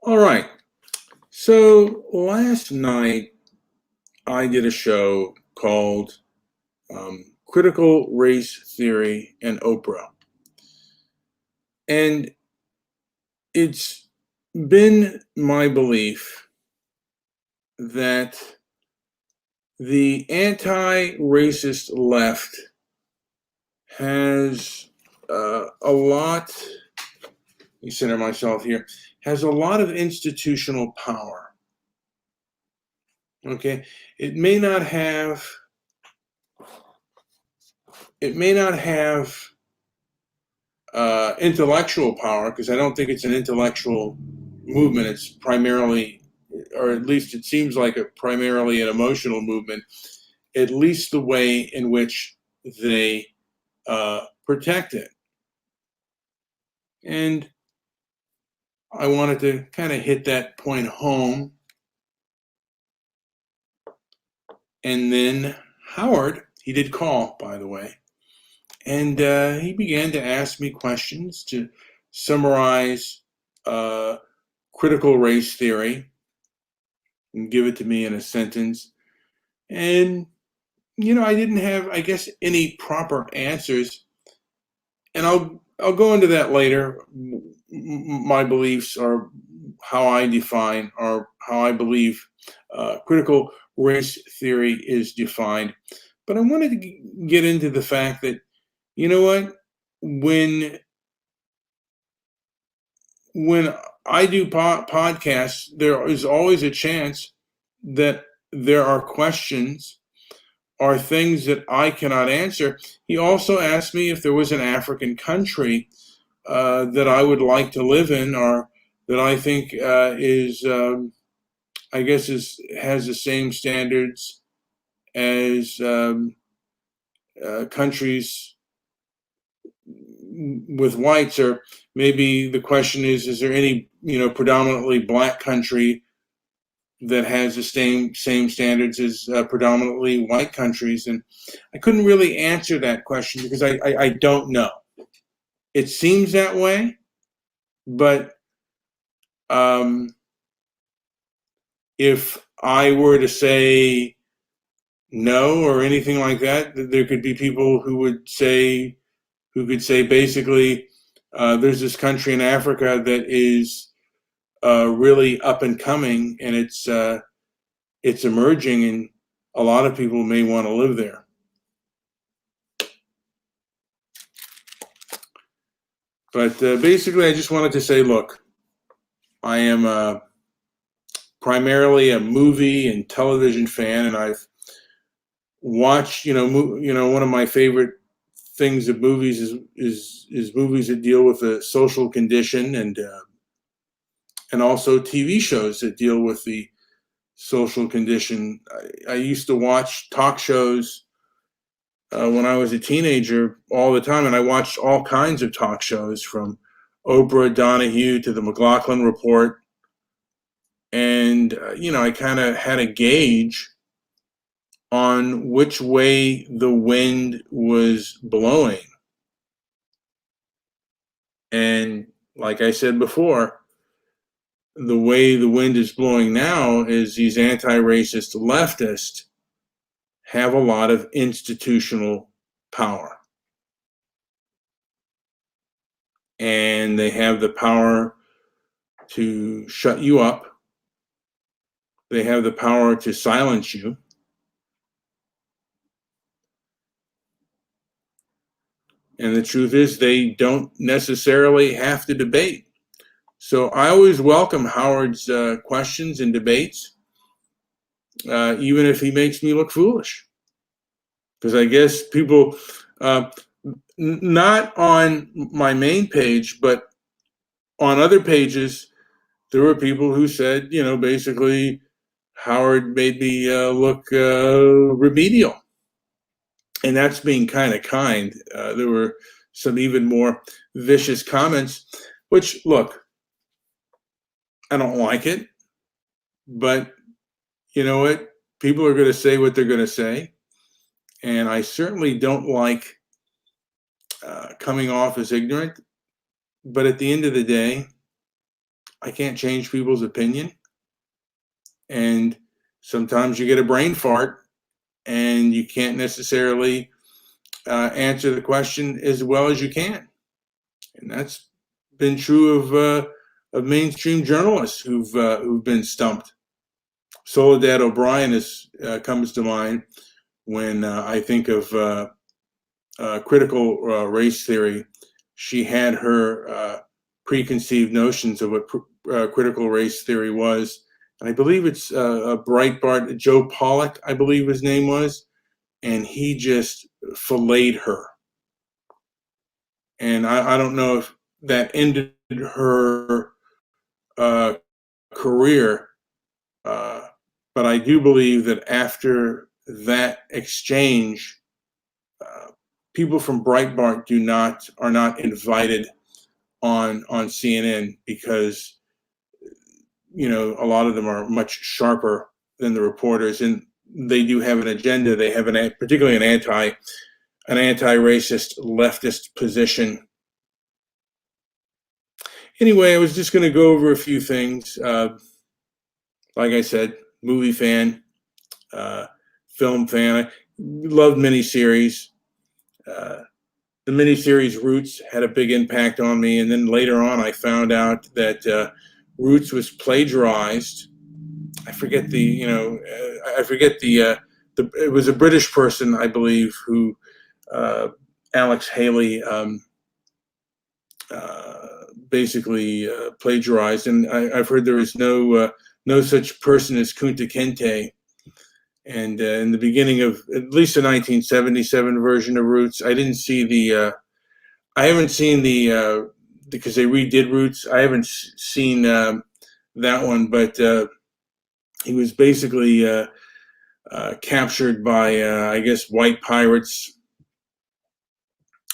All right. So last night I did a show called Critical Race Theory and Oprah. And it's been my belief that the anti racist left has a lot, let me center myself here, has a lot of institutional power. Okay. It may not have, it may not have intellectual power, because I don't think it's an intellectual movement. It's primarily, or at least it seems like primarily an emotional movement, at least the way in which they protect it. And I wanted to kind of hit that point home. And then Howard, he did call, by the way, and he began to ask me questions to summarize critical race theory and give it to me in a sentence. And, I didn't have, I guess, any proper answers. And I'll go into that later. My beliefs are how I define, or how I believe critical race theory is defined. But I wanted to get into the fact that, you know what, when I do podcasts, there is always a chance that there are questions or things that I cannot answer. He also asked me if there was an African country that I would like to live in, or that I think I guess, has the same standards as countries with whites. Or maybe the question is there any predominantly black country that has the same standards as predominantly white countries? And I couldn't really answer that question because I don't know. It seems that way, but if I were to say no or anything like that, there could be people who could say basically, there's this country in Africa that is really up and coming, and it's emerging, and a lot of people may want to live there. But basically, I just wanted to say, look, I am primarily a movie and television fan, and I've watched, one of my favorite things of movies is movies that deal with the social condition, and also TV shows that deal with the social condition. I used to watch talk shows when I was a teenager all the time, and I watched all kinds of talk shows, from Oprah, Donahue, to the McLaughlin Report. And, I kind of had a gauge on which way the wind was blowing. And like I said before, the way the wind is blowing now is these anti-racist leftists have a lot of institutional power. And they have the power to shut you up. They have the power to silence you. And the truth is, they don't necessarily have to debate. So I always welcome Howard's questions and debates, even if he makes me look foolish. Because I guess people, not on my main page, but on other pages, there were people who said, basically, Howard made me look remedial. And that's being kind of kind. There were some even more vicious comments, which, look, I don't like it, but you know what? People are going to say what they're going to say. And I certainly don't like coming off as ignorant. But at the end of the day, I can't change people's opinion. And sometimes you get a brain fart and you can't necessarily answer the question as well as you can. And that's been true of mainstream journalists who've been stumped. Soledad O'Brien comes to mind when I think of critical race theory. She had her preconceived notions of what critical race theory was. And I believe it's a Breitbart, Joe Pollack, I believe his name was, and he just filleted her. And I don't know if that ended her career, but I do believe that after that exchange, people from Breitbart are not invited on CNN because a lot of them are much sharper than the reporters, and they do have an agenda. They have particularly an anti-racist leftist position. Anyway, I was just going to go over a few things. Like I said, movie fan, film fan. I loved miniseries. The miniseries Roots had a big impact on me, and then later on I found out that Roots was plagiarized. I forget it was a British person, I believe, who Alex Haley basically plagiarized, and I've heard there is no such person as Kunta Kinte. And in the beginning of at least the 1977 version of Roots, I haven't seen because they redid Roots. I haven't seen that one, but he was basically captured by, I guess, white pirates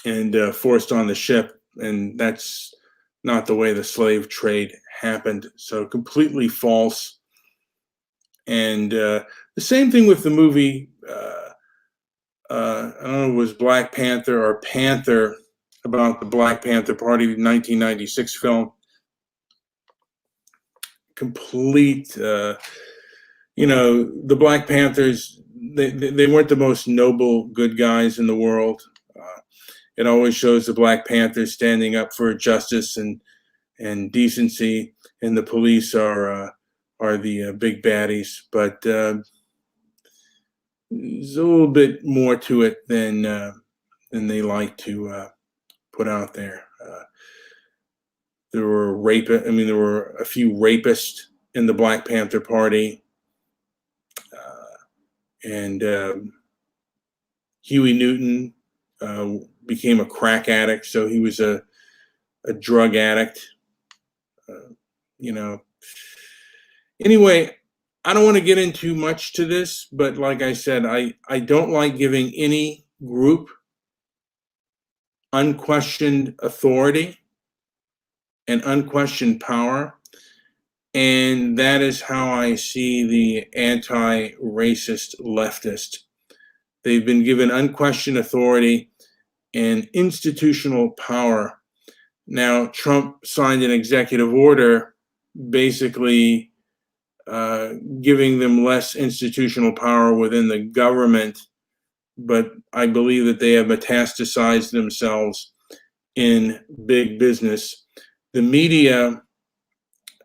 and forced on the ship. And that's not the way the slave trade happened. So completely false. And the same thing with the movie, I don't know if it was Black Panther or Panther, about the Black Panther Party, 1996 film. Complete, the Black Panthers, they weren't the most noble good guys in the world. It always shows the Black Panthers standing up for justice and decency, and the police are the big baddies. But there's a little bit more to it than they like to put out there. There were a few rapists in the Black Panther Party, and Huey Newton became a crack addict, so he was a drug addict. Anyway, I don't want to get into much to this, but like I said, I don't like giving any group unquestioned authority and unquestioned power. And that is how I see the anti-racist leftist. They've been given unquestioned authority and institutional power. Now, Trump signed an executive order basically giving them less institutional power within the government, but I believe that they have metastasized themselves in big business. The media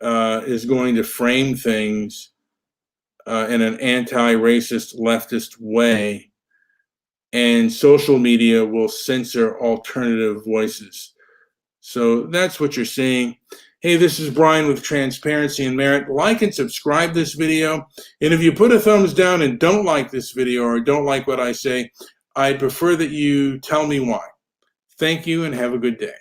is going to frame things in an anti-racist leftist way, and social media will censor alternative voices. So that's what you're seeing. Hey, this is Brian with Transparency and Merit. Like and subscribe this video. And if you put a thumbs down and don't like this video or don't like what I say, I prefer that you tell me why. Thank you and have a good day.